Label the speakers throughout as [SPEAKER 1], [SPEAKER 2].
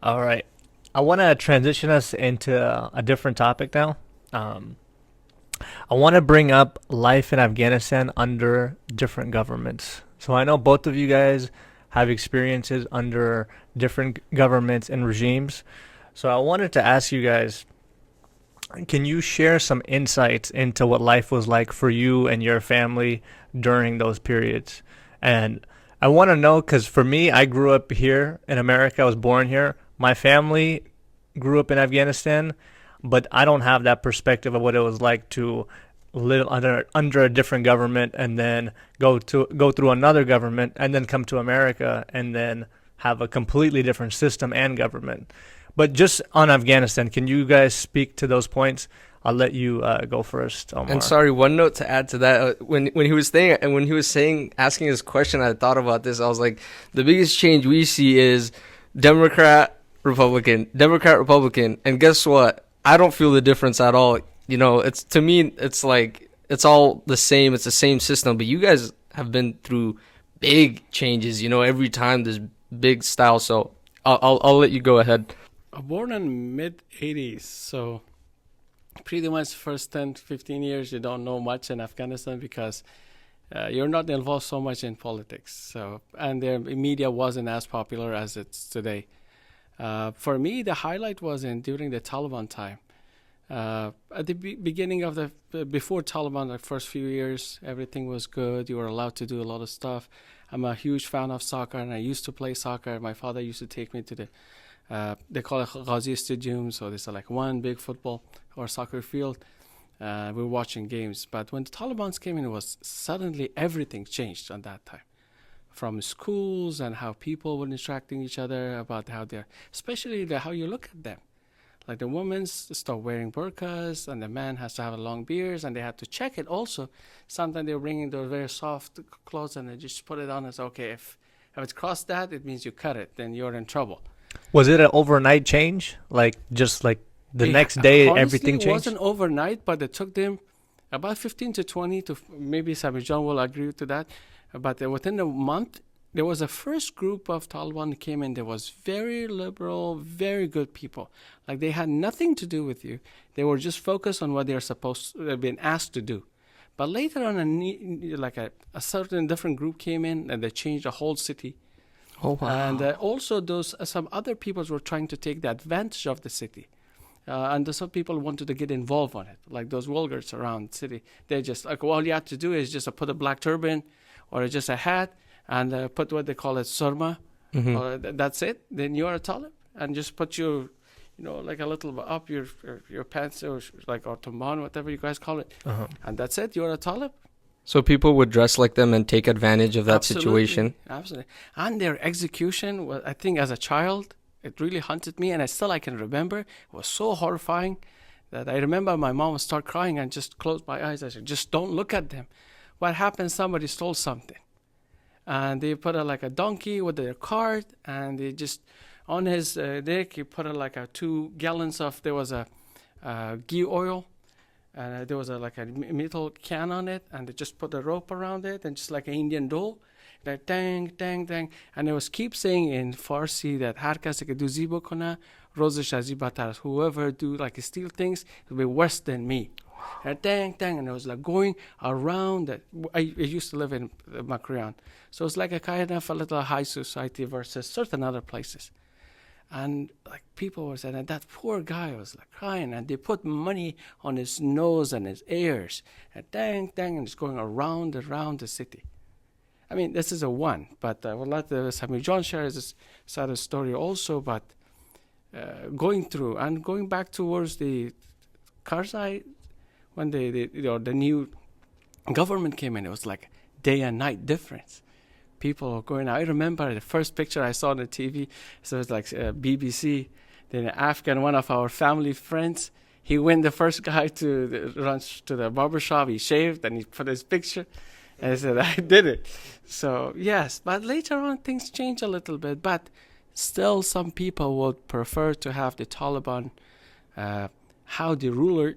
[SPEAKER 1] All right. I want to transition us into a different topic now. Um, I want to bring up life in Afghanistan under different governments. So I know both of you guys have experiences under different governments and regimes. So I wanted to ask you guys, can you share some insights into what life was like for you and your family during those periods? And I want to know because for me, I grew up here in America. I was born here. My family grew up in Afghanistan, but I don't have that perspective of what it was like to live under a different government and then go through another government and then come to America and then have a completely different system and government. But just on Afghanistan, can you guys speak to those points? I'll let you go first,
[SPEAKER 2] And
[SPEAKER 1] Omar.
[SPEAKER 2] sorry, one note to add to that. When he was saying and when he was saying asking his question, I thought about this. I was like, the biggest change we see is Democrat, Republican, and guess what? I don't feel the difference at all. It's to me, it's like it's all the same. It's the same system, but you guys have been through big changes. Every time there's big style. So I'll let you go ahead.
[SPEAKER 3] Born in mid 80s, so pretty much first 10, 15 years you don't know much in Afghanistan because you're not involved so much in politics. So and the media wasn't as popular as it's today. For me, the highlight was in during the Taliban time. At the beginning of before Taliban, the first few years, everything was good. You were allowed to do a lot of stuff. I'm a huge fan of soccer, and I used to play soccer. My father used to take me to they call it Ghazi Stadium, so there's like one big football or soccer field. We were watching games, but when the Taliban came in, it was suddenly everything changed on that time from schools and how people were interacting each other about how they're, especially how you look at them. Like the women start wearing burqas and the man has to have a long beards and they had to check it also. Sometimes they were bringing those very soft clothes and they just put it on and say, okay, if it's crossed that, it means you cut it, then you're in trouble.
[SPEAKER 1] Was it an overnight change? Like just like the
[SPEAKER 3] Yeah,
[SPEAKER 1] next day,
[SPEAKER 3] honestly,
[SPEAKER 1] everything
[SPEAKER 3] it wasn't
[SPEAKER 1] changed?
[SPEAKER 3] overnight, but it took them about 15 to 20 to maybe Samir John will agree to that. But within a month, there was a first group of Taliban that came in. There was very liberal, very good people. Like they had nothing to do with you. They were just focused on what they're supposed to have been asked to do. But later on, a certain different group came in and they changed the whole city.
[SPEAKER 2] Oh wow!
[SPEAKER 3] And also, those some other peoples were trying to take the advantage of the city. And some people wanted to get involved on it, like those Wolgars around the city. They just like all you have to do is just put a black turban or just a hat and put what they call it surma.
[SPEAKER 2] hmm
[SPEAKER 3] That's it. Then you're a Talib, and just put your, like a little bit up your pants or like or turban, whatever you guys call it,
[SPEAKER 1] Uh-huh.
[SPEAKER 3] and that's it. You're a Talib.
[SPEAKER 2] So people would dress like them and take advantage of that
[SPEAKER 3] Absolutely,
[SPEAKER 2] situation.
[SPEAKER 3] absolutely. And their execution, well, I think as a child, it really haunted me, and I can remember. It was so horrifying that I remember my mom would start crying and just close my eyes. I said, just don't look at them. What happened? Somebody stole something, and they put like a donkey with their cart, and they just on his neck he put like a 2 gallons of there was a ghee oil. There was like a metal can on it, and they just put a rope around it, and just like an Indian doll, like dang, dang, dang, and it was keep saying in Farsi that har kasi ke duzi bokona, rozsh azi batar. Whoever do like steal things will be worse than me. And dang, dang, and it was like going around. That I used to live in Makrian, so it's like a kind of a little high society versus certain other places. And like people were saying, and that poor guy was like crying, and they put money on his nose and his ears, and dang, dang, and it's going around the city. I mean, this is a one, but I would let Samir John share his side of the story also. But going through and going back towards the Karzai, when the new government came in, it was like day and night difference. People were going. I remember the first picture I saw on the TV. So it was like BBC. Then an Afghan, one of our family friends, he went the first guy to run to the barber shop. He shaved and he put his picture, and he said, "I did it." So yes, but later on things changed a little bit. But still, some people would prefer to have the Taliban, how they ruled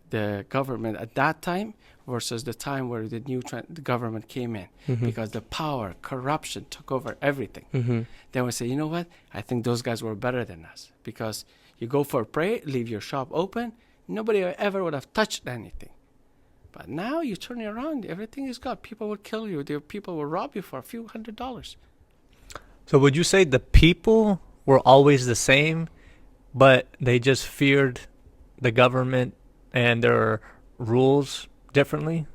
[SPEAKER 3] the government at that time versus the time where the the government came in,
[SPEAKER 2] Mhm.
[SPEAKER 3] because the power, corruption took over everything.
[SPEAKER 2] Mhm.
[SPEAKER 3] Then we say, you know what? I think those guys were better than us, because you go for a pray, leave your shop open, nobody ever would have touched anything. But now you turn it around, everything is gone. People will kill you. People will rob you for a few $100s.
[SPEAKER 1] So would you say the people were always the same, but they just feared the government and their rules differently?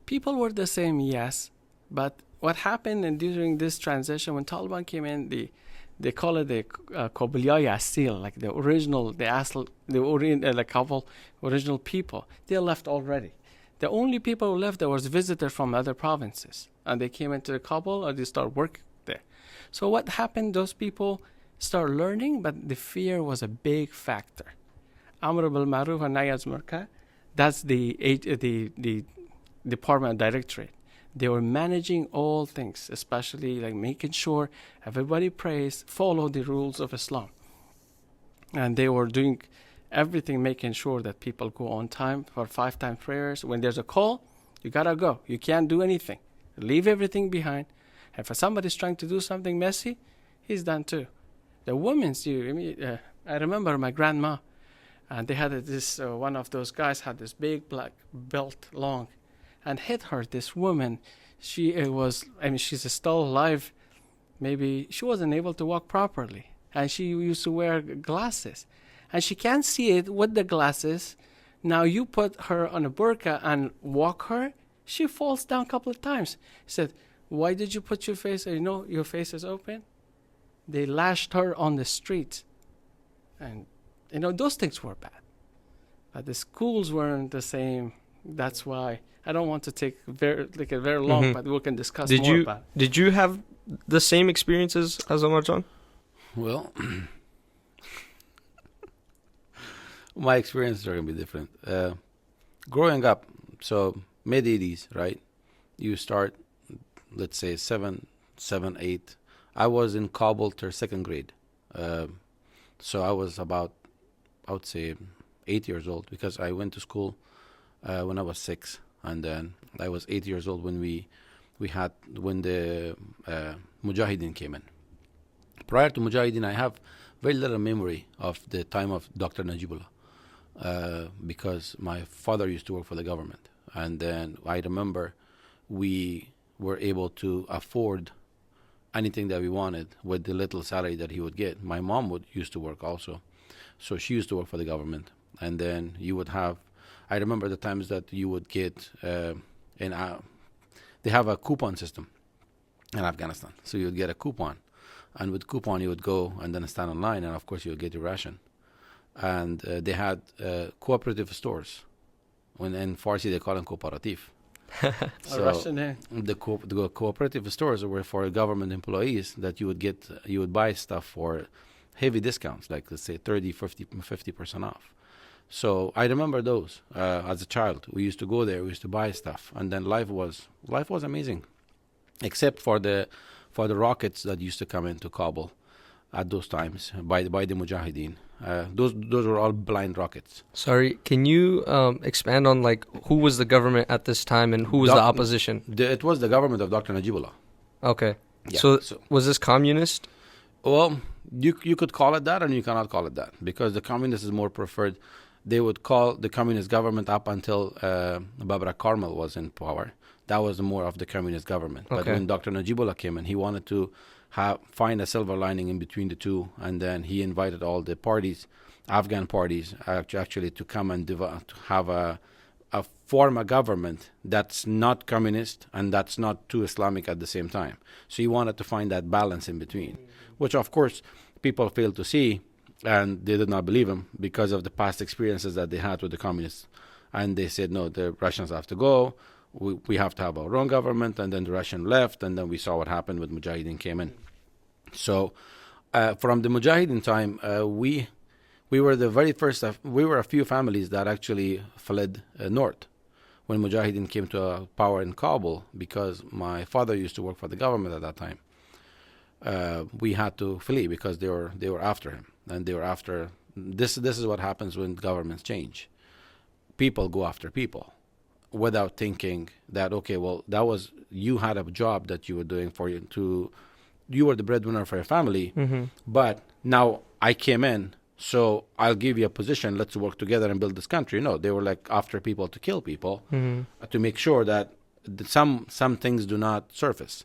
[SPEAKER 3] People were the same, yes. But what happened during this transition, when Taliban came in, they call it the Qabiliyah Asil, like the original, the couple original people. They left already. The only people who left there was visitors from other provinces, and they came into the Kabul and they started working there. So what happened? Those people start learning, but the fear was a big factor. Amr bil Maruf and Nahy az Munkar, that's the department directorate. They were managing all things, especially like making sure everybody prays, follow the rules of Islam. And they were doing everything, making sure that people go on time for 5-time prayers. When there's a call, you gotta go. You can't do anything. Leave everything behind. And if somebody's trying to do something messy, he's done too. The women's, I remember my grandma, and they had one of those guys had this big black belt long, and hit her. This woman, she's still alive. Maybe she wasn't able to walk properly, and she used to wear glasses, and she can't see it with the glasses. Now you put her on a burqa and walk her, she falls down a couple of times. He said, "Why did you put your face? Your face is open." They lashed her on the street, and those things were bad. But the schools weren't the same. That's why I don't want to take very long, but we can discuss more about it.
[SPEAKER 2] Did you have the same experiences as Omar John?
[SPEAKER 4] Well, my experiences are going to be different. Growing up, so mid-80s, right? You start, let's say, 7, 8. I was in Kabul till 2nd grade. So I was about, I would say, 8 years old, because I went to school when I was 6. And then I was 8 years old when when the Mujahideen came in. Prior to Mujahideen, I have very little memory of the time of Dr. Najibullah, because my father used to work for the government. And then I remember we were able to afford anything that we wanted with the little salary that he would get. My mom used to work also. So she used to work for the government. And then you would have, I remember the times that you would get, they have a coupon system in Afghanistan. So you would get a coupon. And with coupon, you would go and then stand online, and of course you would get your ration. And they had cooperative stores. When in Farsi they call them cooperative.
[SPEAKER 3] A Russian name.
[SPEAKER 4] The cooperative stores were for government employees that you would buy stuff for heavy discounts, like let's say 30, 50% off. So I remember those as a child. We used to go there, we used to buy stuff, and then life was amazing, except for the rockets that used to come into Kabul at those times by the Mujahideen. Those were all blind rockets.
[SPEAKER 2] Sorry, can you expand on who was the government at this time and who was the opposition?
[SPEAKER 4] It was the government of Dr. Najibullah.
[SPEAKER 2] Okay.
[SPEAKER 4] Yeah,
[SPEAKER 2] so was this communist?
[SPEAKER 4] Well, you could call it that, and you cannot call it that, because the communist is more preferred. They would call the communist government up until Babrak Karmal was in power. That was more of the communist government.
[SPEAKER 2] Okay.
[SPEAKER 4] But when Dr. Najibullah came in, he wanted to find a silver lining in between the two, and then he invited all the parties, Afghan parties, actually to come and to have form a government that's not communist and that's not too Islamic at the same time. So he wanted to find that balance in between, which of course people failed to see, and they did not believe him because of the past experiences that they had with the communists. And they said, no, the Russians have to go. We have to have our own government. And then the Russian left, and then we saw what happened when Mujahideen came in. So from the Mujahideen time, we were the very first. We were a few families that actually fled north when Mujahideen came to power in Kabul, because my father used to work for the government at that time. We had to flee because they were after him, and they were after. This is what happens when governments change. People go after people. without thinking that, okay, well, that was, you had a job that you were doing for you to, you were the breadwinner for your family, but now I came in, so I'll give you a position, let's work together and build this country. No, they were like after people to kill people, to make sure that some things do not surface.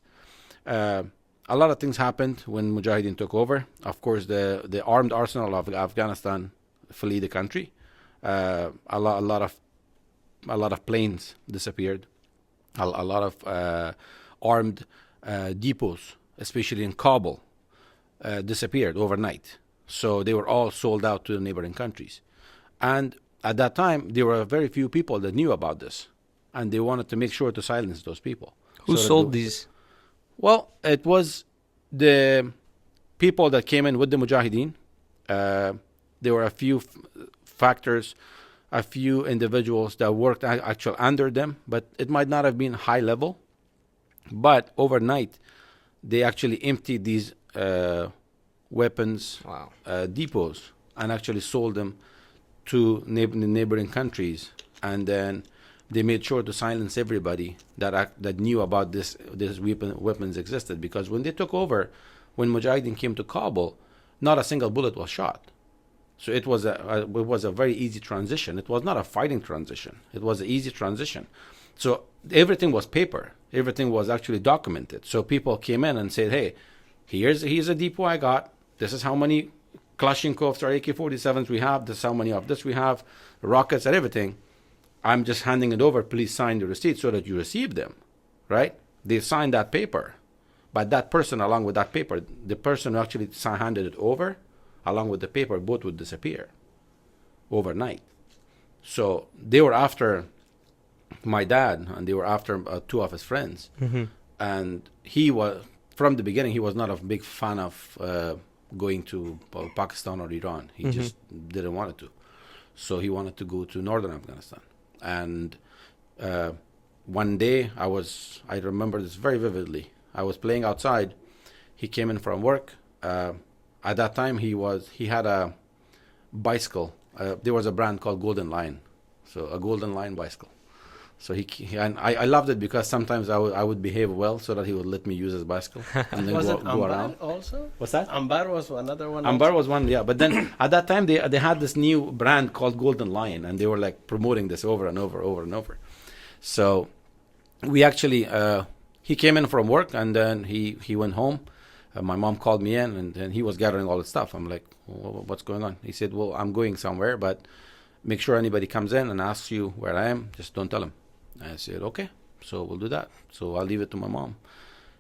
[SPEAKER 4] A lot of things happened when Mujahideen took over. Of course, the armed arsenal of Afghanistan flee the country. A lot of planes disappeared. A lot of armed depots, especially in Kabul, disappeared overnight. So they were all sold out to the neighboring countries. And at that time, there were very few people that knew about this. And they wanted to make sure to silence those people.
[SPEAKER 2] Who sold these?
[SPEAKER 4] Well, it was the people that came in with the Mujahideen. There were a few factors, a few individuals that worked actually under them, but it might not have been high level. But overnight, they actually emptied these weapons depots and actually sold them to neighboring countries. And then they made sure to silence everybody that knew about this weapons existed. Because when they took over, when Mujahideen came to Kabul, not a single bullet was shot. So it was a very easy transition. It was not a fighting transition. It was an easy transition. So everything was paper. Everything was actually documented. So people came in and said, hey, here's a depot I got. This is how many Kalashnikovs or AK-47s we have. This is how many of this we have, rockets and everything. I'm just handing it over. Please sign the receipt so that you receive them, right? They signed that paper. But that person, along with that paper, the person who actually handed it over, along with the paper, both would disappear overnight. So they were after my dad, and they were after two of his friends. And he was, from the beginning, he was not a big fan of going to Pakistan or Iran. He just didn't want to. So he wanted to go to northern Afghanistan. And one day, I remember this very vividly. I was playing outside. He came in from work. At that time, he had a bicycle. There was a brand called Golden Lion, so a Golden Lion bicycle. So and I loved it because sometimes I would behave well so that he would let me use his bicycle and then go around.
[SPEAKER 3] Also?
[SPEAKER 4] What's that?
[SPEAKER 3] Ambar was another one.
[SPEAKER 4] Ambar was one, yeah. But then at that time they had this new brand called Golden Lion, and they were like promoting this over and over. So we actually he came in from work, and then he went home. My mom called me in, and then he was gathering all the stuff. I'm like, what's going on? He said, well, I'm going somewhere, but make sure anybody comes in and asks you where I am, just don't tell them. I said, okay, so we'll do that. So I'll leave it to my mom.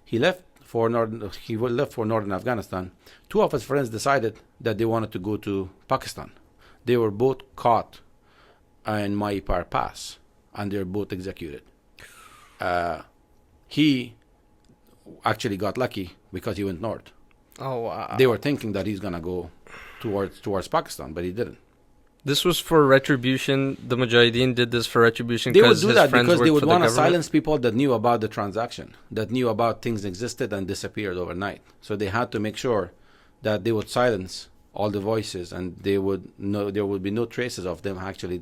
[SPEAKER 4] He left for northern Afghanistan. Two of his friends decided that they wanted to go to Pakistan. They were both caught in Maipar Pass, and they were both executed. He actually got lucky because he went north.
[SPEAKER 2] Oh, wow.
[SPEAKER 4] They were thinking that he's gonna go towards Pakistan, but he didn't.
[SPEAKER 2] This was for retribution. The Mujahideen did this for retribution.
[SPEAKER 4] They would do that because they would want to
[SPEAKER 2] the
[SPEAKER 4] silence people that knew about the transaction, that knew about things existed and disappeared overnight. So they had to make sure that they would silence all the voices, and there would be no traces of them actually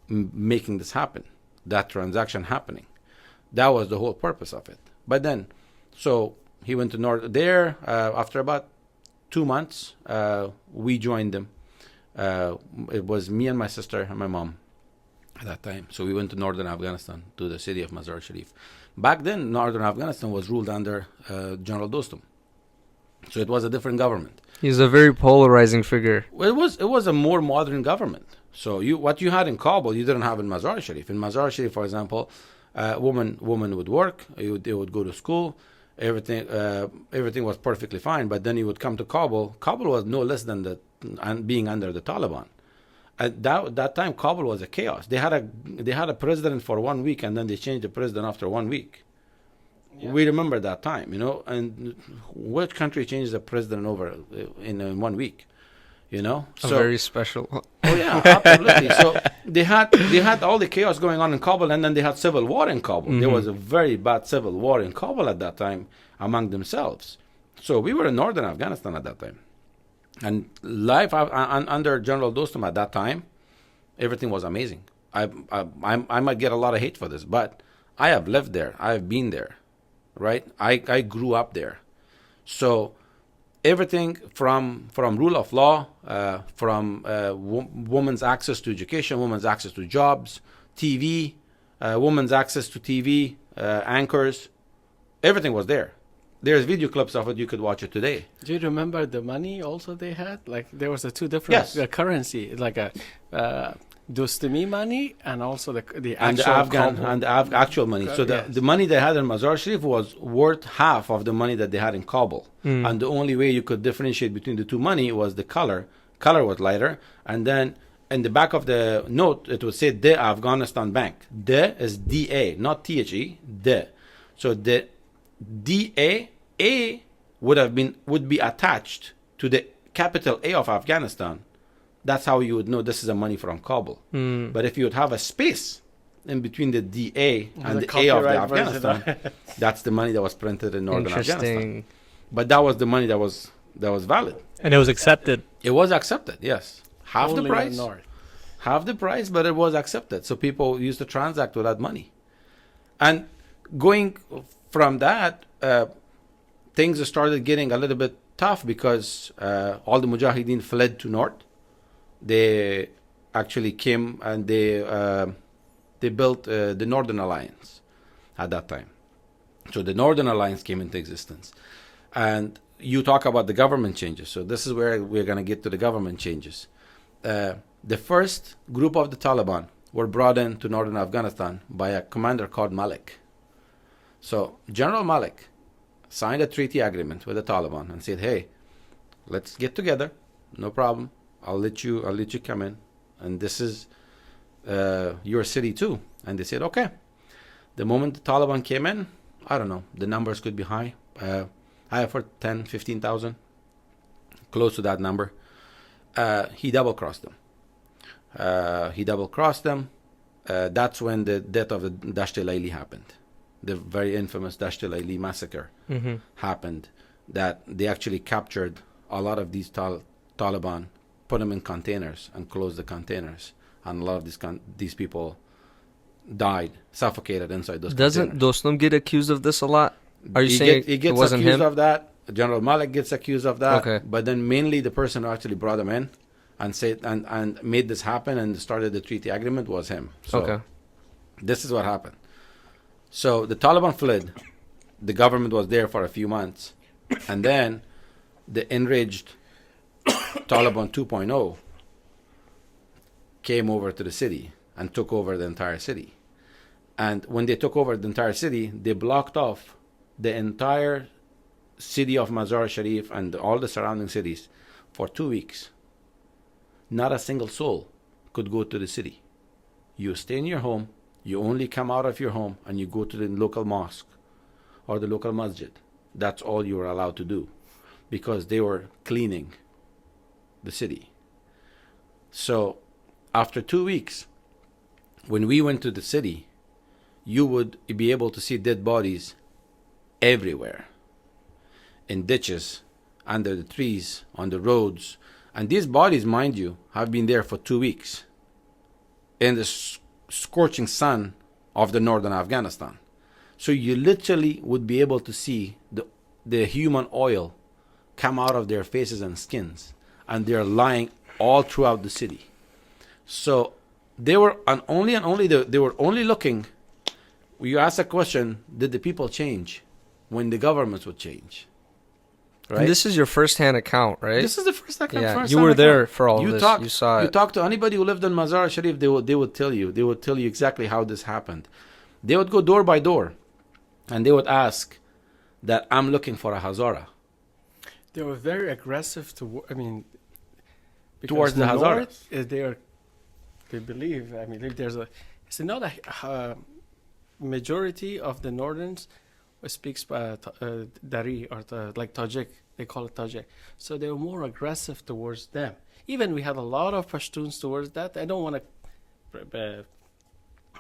[SPEAKER 4] making this happen, that transaction happening. That was the whole purpose of it. But then, so he went to north there. After about 2 months, we joined them. It was me and my sister and my mom at that time. So we went to northern Afghanistan, to the city of Mazar Sharif. Back then, northern Afghanistan was ruled under General Dostum. So it was a different government.
[SPEAKER 2] He's a very polarizing figure.
[SPEAKER 4] Well, it was a more modern government. So what you had in Kabul, you didn't have in Mazar Sharif. In Mazar Sharif, for example, woman would work, they would go to school, everything was perfectly fine. But then you would come to Kabul. Kabul was no less than being under the Taliban. At that time, Kabul was a chaos. They had a president for 1 week, and then they changed the president after 1 week. Yeah. We remember that time, and which country changed the president over in 1 week?
[SPEAKER 2] Very special.
[SPEAKER 4] Oh yeah, absolutely. So they had all the chaos going on in Kabul, and then they had civil war in Kabul. Mm-hmm. There was a very bad civil war in Kabul at that time among themselves. So we were in northern Afghanistan at that time, and life under General Dostum at that time, everything was amazing. I might get a lot of hate for this, but I have lived there. I have been there, right? I grew up there. So everything from rule of law, from women's access to education, women's access to jobs, TV, women's access to TV, anchors, everything was there. There's video clips of it. You could watch it today.
[SPEAKER 3] Do you remember the money also they had? Like there was a two different
[SPEAKER 4] Yes.
[SPEAKER 3] currency, like a Dostumi money and also the
[SPEAKER 4] And the
[SPEAKER 3] actual
[SPEAKER 4] Afghan
[SPEAKER 3] Kabul.
[SPEAKER 4] and the actual money. So
[SPEAKER 3] Yes.
[SPEAKER 4] the money they had in Mazar Sharif was worth half of the money that they had in Kabul. And the only way you could differentiate between the two money was the color. Color was lighter. And then in the back of the note, it would say the Afghanistan Bank. The is DA, not THE. The. So the DA would be attached to the capital A of Afghanistan. That's how you would know this is a money from Kabul. But if you would have a space in between the DA and the A of the
[SPEAKER 3] copyright version.
[SPEAKER 4] Afghanistan, that's the money that was printed in northern Afghanistan.
[SPEAKER 2] Interesting.
[SPEAKER 4] But that was the money that was valid.
[SPEAKER 1] And it was accepted.
[SPEAKER 4] It was accepted, yes. Half
[SPEAKER 3] Only
[SPEAKER 4] the
[SPEAKER 3] in
[SPEAKER 4] price.
[SPEAKER 3] North.
[SPEAKER 4] Half the price, but it was accepted. So people used to transact with that money. And going from that, things started getting a little bit tough because all the Mujahideen fled to north. They actually came and they built the Northern Alliance at that time. So the Northern Alliance came into existence. And you talk about the government changes. So this is where we're going to get to the government changes. The first group of the Taliban were brought into northern Afghanistan by a commander called Malik. So General Malik signed a treaty agreement with the Taliban and said, "Hey, let's get together. No problem. I'll let you come in, and this is your city too." And they said, "Okay." The moment the Taliban came in, I don't know, the numbers could be high. I have heard 10, 15,000, close to that number. He double-crossed them. That's when the death of the Dasht-e-Laili happened. The very infamous Dasht-e-Laili massacre happened. That they actually captured a lot of these Taliban, put them in containers and closed the containers. And a lot of these people died, suffocated inside those
[SPEAKER 2] Doesn't
[SPEAKER 4] containers.
[SPEAKER 2] Dostum get accused of this a lot? Are you saying
[SPEAKER 4] he
[SPEAKER 2] it
[SPEAKER 4] gets
[SPEAKER 2] wasn't
[SPEAKER 4] accused
[SPEAKER 2] him?
[SPEAKER 4] of that? General Malik gets accused of that.
[SPEAKER 2] Okay.
[SPEAKER 4] But then mainly the person who actually brought him in and said and made this happen and started the treaty agreement was him. So
[SPEAKER 2] Okay.
[SPEAKER 4] this is what happened. So the Taliban fled. The government was there for a few months. And then the enraged Taliban 2.0 came over to the city and took over the entire city. And when they took over the entire city, they blocked off the entire city of Mazar Sharif and all the surrounding cities for 2 weeks. Not a single soul could go to the city. You stay in your home, you only come out of your home and you go to the local mosque or the local masjid. That's all you were allowed to do because they were cleaning the city. So after 2 weeks, when we went to the city, you would be able to see dead bodies everywhere. In ditches, under the trees, on the roads. And these bodies, mind you, have been there for 2 weeks in the scorching sun of the northern Afghanistan. So you literally would be able to see the human oil come out of their faces and skins. And they're lying all throughout the city. So they were they were only looking. You ask a question, did the people change when the governments would change? Right?
[SPEAKER 2] And this is your first-hand account, right?
[SPEAKER 4] This is the first time.
[SPEAKER 2] Yeah, you were there for all this. You saw it.
[SPEAKER 4] You talk to anybody who lived in Mazar Sharif, they would tell you. They would tell you exactly how this happened. They would go door by door, and they would ask that I'm looking for a Hazara.
[SPEAKER 3] They were very aggressive
[SPEAKER 4] Towards the
[SPEAKER 3] North, they believe. If there's it's not a majority of the Northerns speaks Dari or like Tajik. They call it Tajik. So they were more aggressive towards them. Even we had a lot of Pashtuns towards that. I don't want to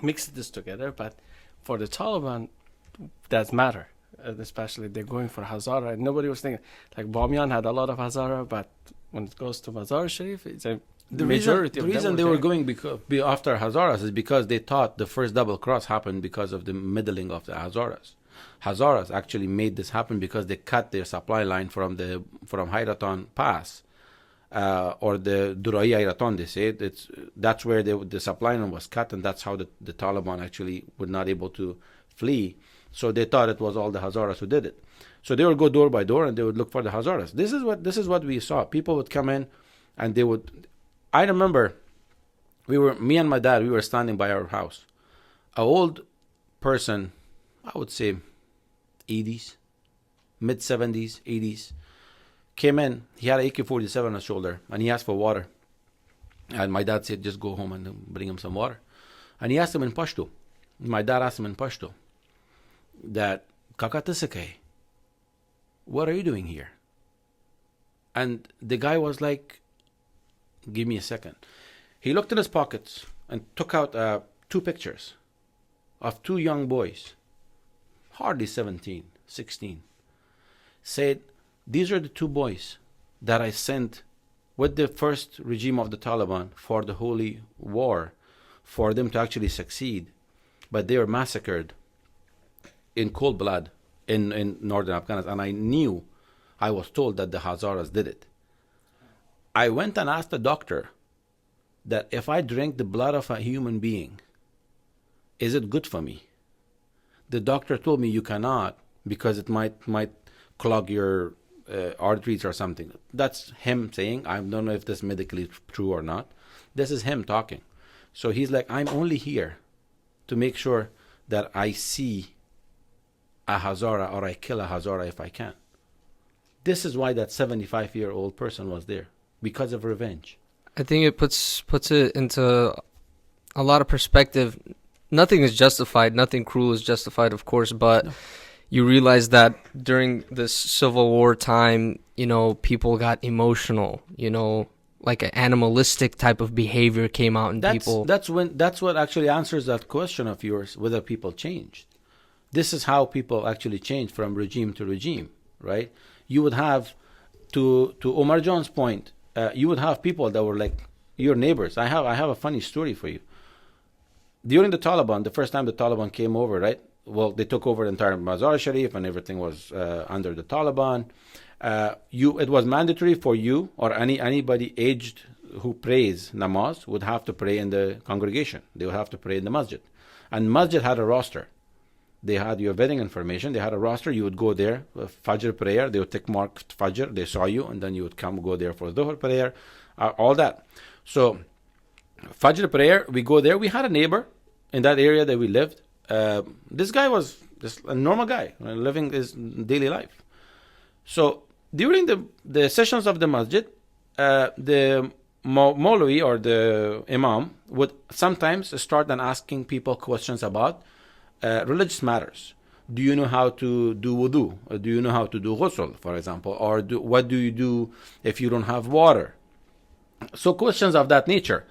[SPEAKER 3] mix this together, but for the Taliban, that matter. Especially they're going for Hazara. And nobody was thinking, like Bamiyan had a lot of Hazara, but when it goes to Mazar Sharif,
[SPEAKER 4] The
[SPEAKER 3] majority
[SPEAKER 4] reason,
[SPEAKER 3] of
[SPEAKER 4] the reason
[SPEAKER 3] them
[SPEAKER 4] they
[SPEAKER 3] were
[SPEAKER 4] were
[SPEAKER 3] there.
[SPEAKER 4] going after Hazaras is because they thought the first double cross happened because of the meddling of the Hazaras. Hazaras actually made this happen because they cut their supply line from Hairatan Pass, or the Durai Hairatan. They say that's where the supply line was cut, and that's how the Taliban actually were not able to flee. So they thought it was all the Hazaras who did it. So they would go door by door and they would look for the Hazaras. This is what we saw. People would come in, and they would. I remember, me and my dad, we were standing by our house. An old person, I would say 80s, mid 70s, 80s, came in. He had an AK-47 on his shoulder, and he asked for water. And my dad said, just go home and bring him some water. And he asked him in Pashto. My dad asked him in Pashto that, Kakatasake, what are you doing here? And the guy was like, give me a second. He looked in his pockets and took out 2 pictures of 2 young boys, hardly 17, 16. Said, these are the 2 boys that I sent with the first regime of the Taliban for the holy war, for them to actually succeed. But they were massacred in cold blood in northern Afghanistan. And I was told that the Hazaras did it. I went and asked the doctor that if I drink the blood of a human being, is it good for me? The doctor told me you cannot, because it might clog your arteries or something. That's him saying. I don't know if this is medically true or not. This is him talking. So he's like, I'm only here to make sure that I see a Hazara or I kill a Hazara if I can. This is why that 75-year-old person was there, because of revenge.
[SPEAKER 2] I think it puts it into a lot of perspective. Nothing is justified. Nothing cruel is justified, of course, but you realize that during this Civil War time, people got emotional, like an animalistic type of behavior came out in people.
[SPEAKER 4] That's what actually answers that question of yours, whether people changed. This is how people actually change from regime to regime, right? You would have, to Omar John's point, you would have people that were like your neighbors. I have a funny story for you. During the Taliban, the first time the Taliban came over, right? Well, they took over the entire Mazar Sharif and everything was under the Taliban. It was mandatory for you or anybody aged who prays namaz would have to pray in the congregation. They would have to pray in the masjid. And masjid had a roster. They had your wedding information. They had a roster. You would go there, Fajr prayer. They would tick mark Fajr. They saw you, and then you would go there for Dhuhr prayer, all that. So, Fajr prayer, we go there. We had a neighbor in that area that we lived. This guy was just a normal guy, living his daily life. So, during the sessions of the masjid, the Maulwi or the Imam would sometimes start and asking people questions about religious matters. Do you know how to do wudu? Or do you know how to do ghusl, for example? Or what do you do if you don't have water? So questions of that nature.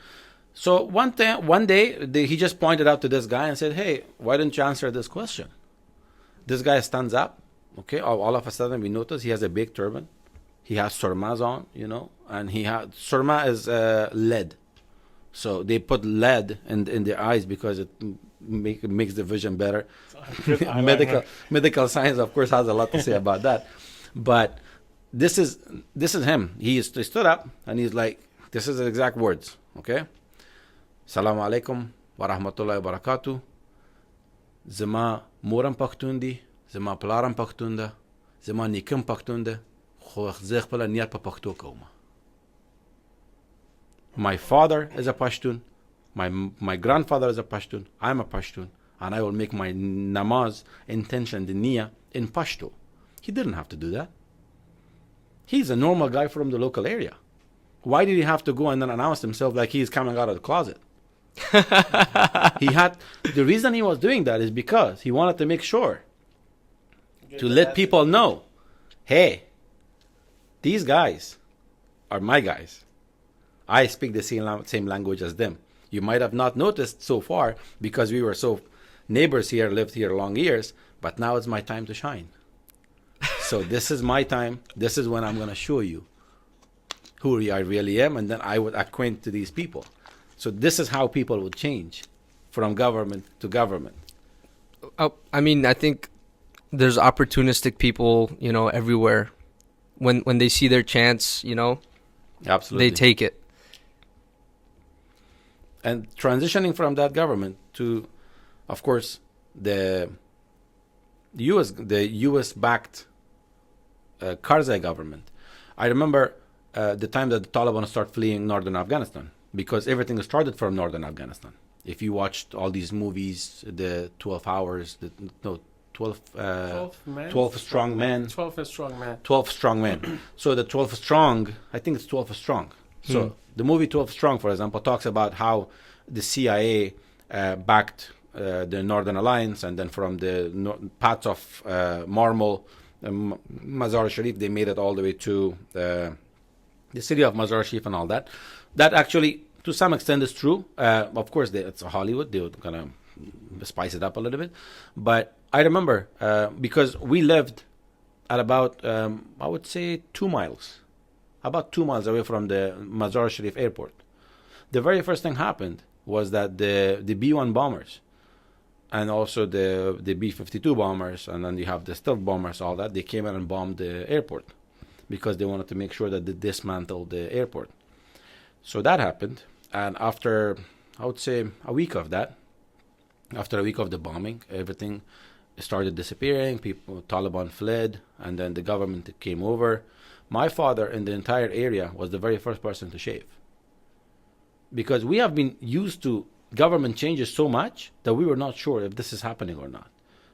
[SPEAKER 4] So one day, he just pointed out to this guy and said, hey, why didn't you answer this question? This guy stands up. Okay, all of a sudden we notice he has a big turban. He has surmas on, and surma is lead. So they put lead in their eyes because it makes the vision better. Medical science, of course, has a lot to say about that. But this is him. He stood up and he's like, this is the exact words. Okay, Assalamu alaikum wa rahmatullahi wa barakatuh. Zema moram paktundi, zema palaram paktunda, zema nikim paktunda. My father is a Pashtun. My grandfather is a Pashtun. I'm a Pashtun. And I will make my namaz intention, the niyyah, in Pashto. He didn't have to do that. He's a normal guy from the local area. Why did he have to go and then announce himself like he's coming out of the closet? The reason he was doing that is because he wanted to make sure to let people know, hey, these guys are my guys. I speak the same language as them. You might have not noticed so far because we were so neighbors here, lived here long years, but now it's my time to shine. So this is my time. This is when I'm going to show you who I really am, and then I would acquaint to these people. So this is how people would change from government to government.
[SPEAKER 2] Oh, I mean, I think there's opportunistic people, everywhere. When they see their chance,
[SPEAKER 4] Absolutely.
[SPEAKER 2] they take it.
[SPEAKER 4] And transitioning from that government to, of course, the U.S. backed Karzai government. I remember the time that the Taliban started fleeing northern Afghanistan, because everything started from northern Afghanistan. If you watched all these movies, the 12 hours, 12 strong men.
[SPEAKER 3] 12 strong men.
[SPEAKER 4] 12 strong men. So the 12 strong, I think it's 12 strong. So the movie 12 Strong, for example, talks about how the CIA backed the Northern Alliance, and then from the parts of Marmal, Mazar Sharif, they made it all the way to the city of Mazar Sharif and all that. That actually, to some extent, is true. Of course, it's Hollywood. They would kind of spice it up a little bit. But I remember, because we lived at about, I would say, 2 miles. About 2 miles away from the Mazar Sharif airport. The very first thing happened was that the B-1 bombers and also the B-52 bombers, and then you have the stealth bombers, all that, they came in and bombed the airport because they wanted to make sure that they dismantled the airport. So that happened, and after, I would say, a week of that, after a week of the bombing, everything started disappearing. Taliban fled, and then the government came over. My father in the entire area was the very first person to shave, because we have been used to government changes so much that we were not sure if this is happening or not.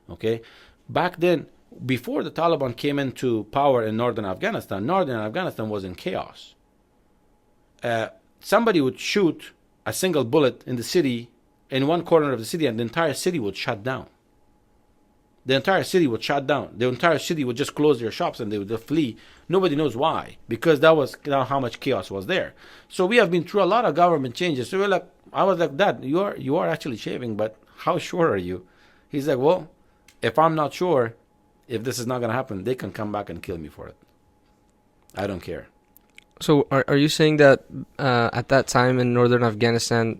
[SPEAKER 4] Okay, back then, before the Taliban came into power in northern Afghanistan was in chaos. Somebody would shoot a single bullet in the city, in one corner of the city, and the entire city would shut down. The entire city would shut down. The entire city would just close their shops and they would flee. Nobody knows why, because that was how much chaos was there. So we have been through a lot of government changes. So I was like, Dad, you are actually shaving, but how sure are you? He's like, well, if I'm not sure if this is not going to happen, they can come back and kill me for it. I don't care.
[SPEAKER 2] So are you saying that at that time in northern Afghanistan,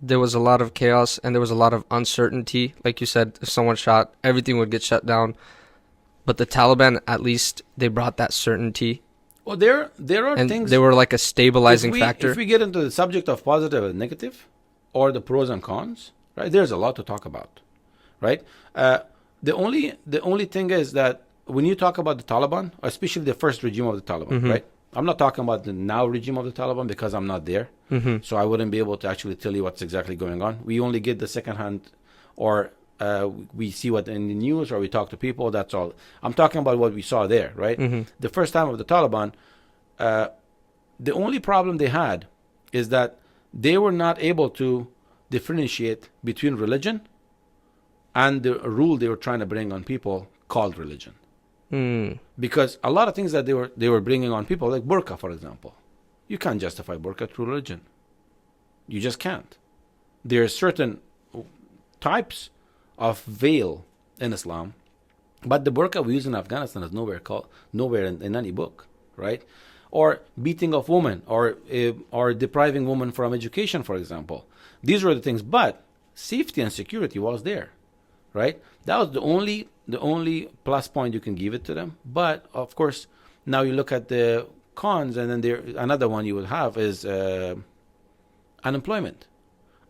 [SPEAKER 2] there was a lot of chaos and there was a lot of uncertainty? Like you said, if someone shot, everything would get shut down. But the Taliban, at least, they brought that certainty.
[SPEAKER 4] Well, there are
[SPEAKER 2] and
[SPEAKER 4] things.
[SPEAKER 2] They were like a stabilizing factor.
[SPEAKER 4] If we get into the subject of positive and negative, or the pros and cons, right? There's a lot to talk about, right? The only thing is that when you talk about the Taliban, especially the first regime of the Taliban, right? I'm not talking about the now regime of the Taliban because I'm not there. So I wouldn't be able to actually tell you what's exactly going on. We only get the secondhand, or we see what in the news, or we talk to people. That's all. I'm talking about what we saw there, right? The first time of the Taliban, the only problem they had is that they were not able to differentiate between religion and the rule they were trying to bring on people called religion. Because a lot of things that they were bringing on people, like burqa, for example, you can't justify burqa through religion. You just can't. There are certain types of veil in Islam, but the burqa we use in Afghanistan is nowhere in any book, right? Or beating of women, or depriving women from education, for example. These were the things, but safety and security was there, right? That was the only plus point you can give it to them. But of course, now you look at the cons, and then another one you will have is unemployment.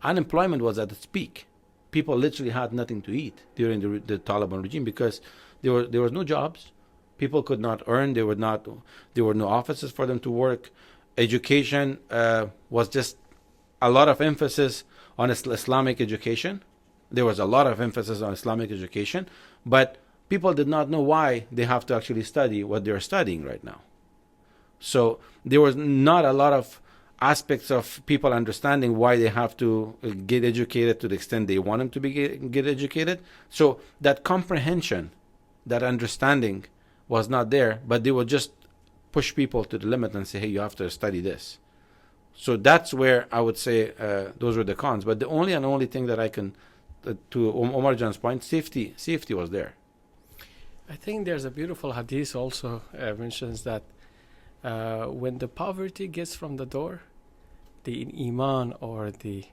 [SPEAKER 4] Unemployment was at its peak. People literally had nothing to eat during the Taliban regime because there was no jobs. People could not earn. There were no offices for them to work. Education was just a lot of emphasis on Islamic education. There was a lot of emphasis on Islamic education, but people did not know why they have to actually study what they're studying right now. So there was not a lot of aspects of people understanding why they have to get educated to the extent they want them to get educated. So that comprehension, that understanding was not there, but they would just push people to the limit and say, hey, you have to study this. So that's where I would say those were the cons. But the only thing that I can, to Omar Jan's point, safety was there.
[SPEAKER 3] I think there's a beautiful hadith also mentions that when the poverty gets from the door, the iman or the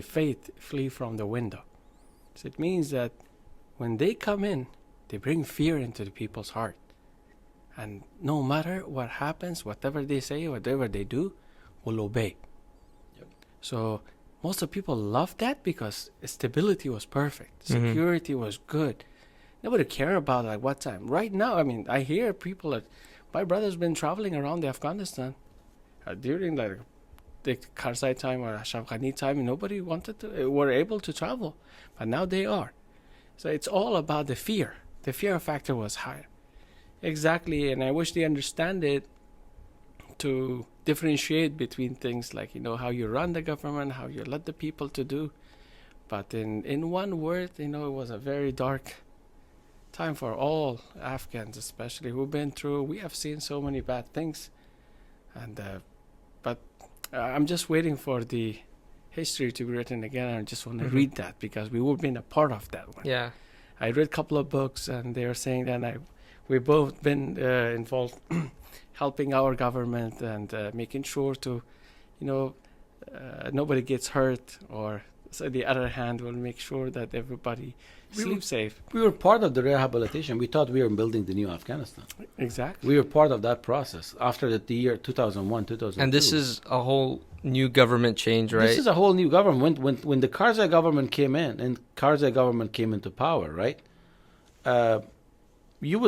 [SPEAKER 3] faith flee from the window. So it means that when they come in, they bring fear into the people's heart. And no matter what happens, whatever they say, whatever they do, will obey.
[SPEAKER 2] Yep.
[SPEAKER 3] So most of the people love that because stability was perfect. Security was good. Nobody care about like what time. Right now, I mean, I hear people that my brother's been traveling around the Afghanistan during like the Karzai time or Ashraf Ghani time. Nobody were able to travel, but now they are. So it's all about the fear. The fear factor was higher. Exactly, and I wish they understand it to differentiate between things like, how you run the government, how you let the people to do. But in one word, it was a very dark time for all Afghans, especially who've been through. We have seen so many bad things, and but I'm just waiting for the history to be written again. I just want to read that because we would been a part of that one.
[SPEAKER 2] Yeah.
[SPEAKER 3] I read a couple of books, and they were saying that we both been involved helping our government and making sure to, nobody gets hurt, or so the other hand will make sure that everybody sleeps safe.
[SPEAKER 4] We were part of the rehabilitation. We thought we were building the new Afghanistan.
[SPEAKER 3] Exactly.
[SPEAKER 4] We were part of that process after the year 2001, 2002.
[SPEAKER 2] And this is a whole new government change, right?
[SPEAKER 4] This is a whole new government. When the Karzai government came in, and Karzai government came into power, right? You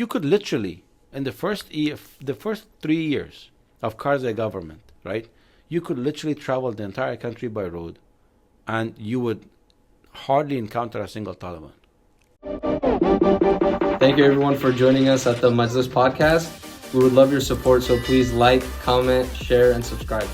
[SPEAKER 4] could literally, in the first 3 years of Karzai government, right? You could literally travel the entire country by road, and you would hardly encounter a single Taliban.
[SPEAKER 2] Thank you everyone for joining us at the Majlis Podcast. We would love your support, so please like, comment, share, and subscribe.